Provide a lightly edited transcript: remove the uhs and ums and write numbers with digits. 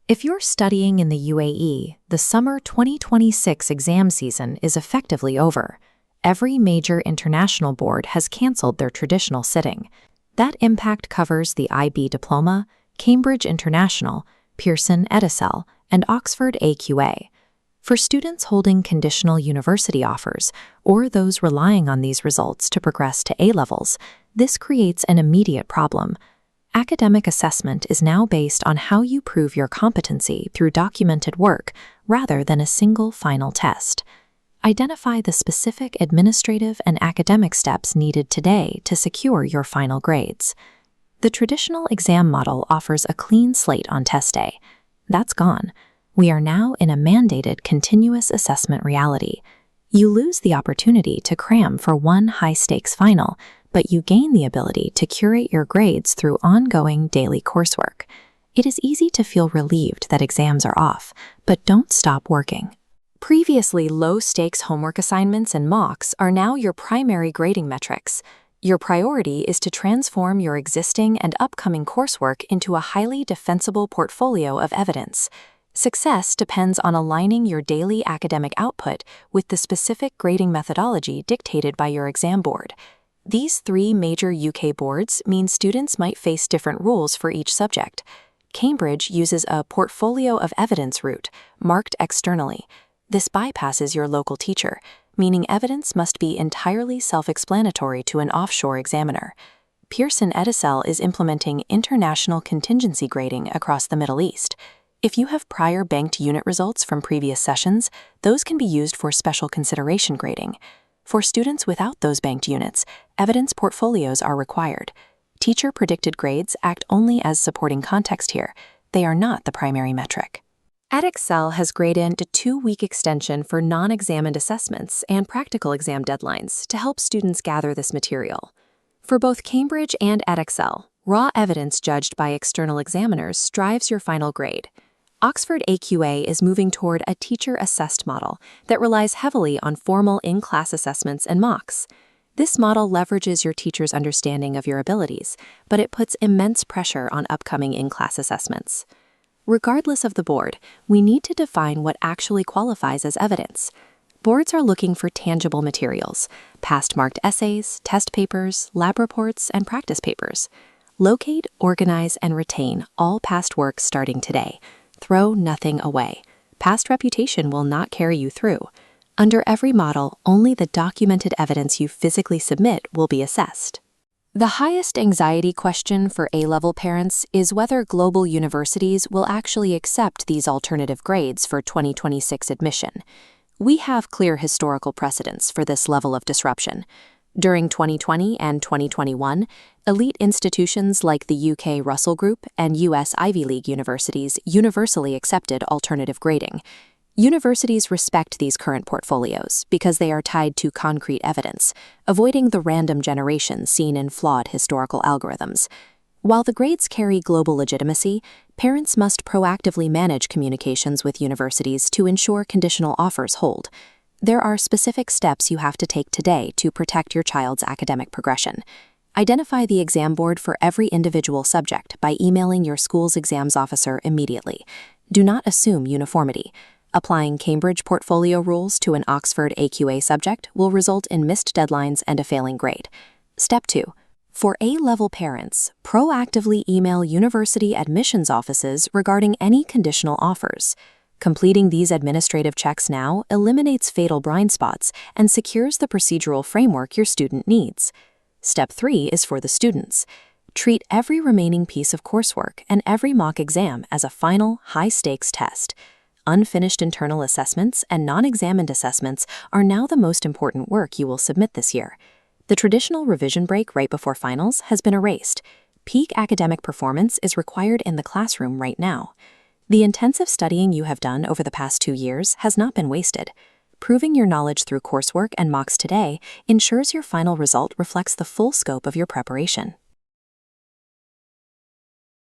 If you're studying in the UAE, the summer 2026 exam season is effectively over. Every major international board has canceled their traditional sitting. That impact covers the IB Diploma, Cambridge International, Pearson Edexcel, and Oxford AQA. For students holding conditional university offers, or those relying on these results to progress to A-levels, this creates an immediate problem. Academic assessment is now based on how you prove your competency through documented work rather than a single final test. Identify the specific administrative and academic steps needed today to secure your final grades. The traditional exam model offers a clean slate on test day. That's gone. We are now in a mandated continuous assessment reality. You lose the opportunity to cram for one high-stakes final, but you gain the ability to curate your grades through ongoing daily coursework. It is easy to feel relieved that exams are off, but don't stop working. Previously low-stakes homework assignments and mocks are now your primary grading metrics. Your priority is to transform your existing and upcoming coursework into a highly defensible portfolio of evidence. Success depends on aligning your daily academic output with the specific grading methodology dictated by your exam board. These three major UK boards mean students might face different rules for each subject. Cambridge uses a portfolio of evidence route, marked externally. This bypasses your local teacher, meaning evidence must be entirely self-explanatory to an offshore examiner. Pearson Edexcel is implementing international contingency grading across the Middle East. If you have prior banked unit results from previous sessions, those can be used for special consideration grading. For students without those banked units, evidence portfolios are required. Teacher-predicted grades act only as supporting context here. They are not the primary metric. Edexcel has graded a 2-week extension for non-examined assessments and practical exam deadlines to help students gather this material. For both Cambridge and Edexcel, raw evidence judged by external examiners drives your final grade. Oxford AQA is moving toward a teacher-assessed model that relies heavily on formal in-class assessments and mocks. This model leverages your teacher's understanding of your abilities, but it puts immense pressure on upcoming in-class assessments. Regardless of the board, we need to define what actually qualifies as evidence. Boards are looking for tangible materials: past marked essays, test papers, lab reports, and practice papers. Locate, organize, and retain all past work starting today. Throw nothing away. Past reputation will not carry you through. Under every model, only the documented evidence you physically submit will be assessed. The highest anxiety question for A-level parents is whether global universities will actually accept these alternative grades for 2026 admission. We have clear historical precedents for this level of disruption. During 2020 and 2021, elite institutions like the UK Russell Group and US Ivy League universities universally accepted alternative grading. Universities respect these current portfolios because they are tied to concrete evidence, avoiding the random generation seen in flawed historical algorithms. While the grades carry global legitimacy, parents must proactively manage communications with universities to ensure conditional offers hold. There are specific steps you have to take today to protect your child's academic progression. Identify the exam board for every individual subject by emailing your school's exams officer immediately. Do not assume uniformity. Applying Cambridge portfolio rules to an Oxford AQA subject will result in missed deadlines and a failing grade. Step 2. For A-level parents, proactively email university admissions offices regarding any conditional offers. Completing these administrative checks now eliminates fatal blind spots and secures the procedural framework your student needs. Step 3 is for the students. Treat every remaining piece of coursework and every mock exam as a final, high-stakes test. Unfinished internal assessments and non-examined assessments are now the most important work you will submit this year. The traditional revision break right before finals has been erased. Peak academic performance is required in the classroom right now. The intensive studying you have done over the past 2 years has not been wasted. Proving your knowledge through coursework and mocks today ensures your final result reflects the full scope of your preparation.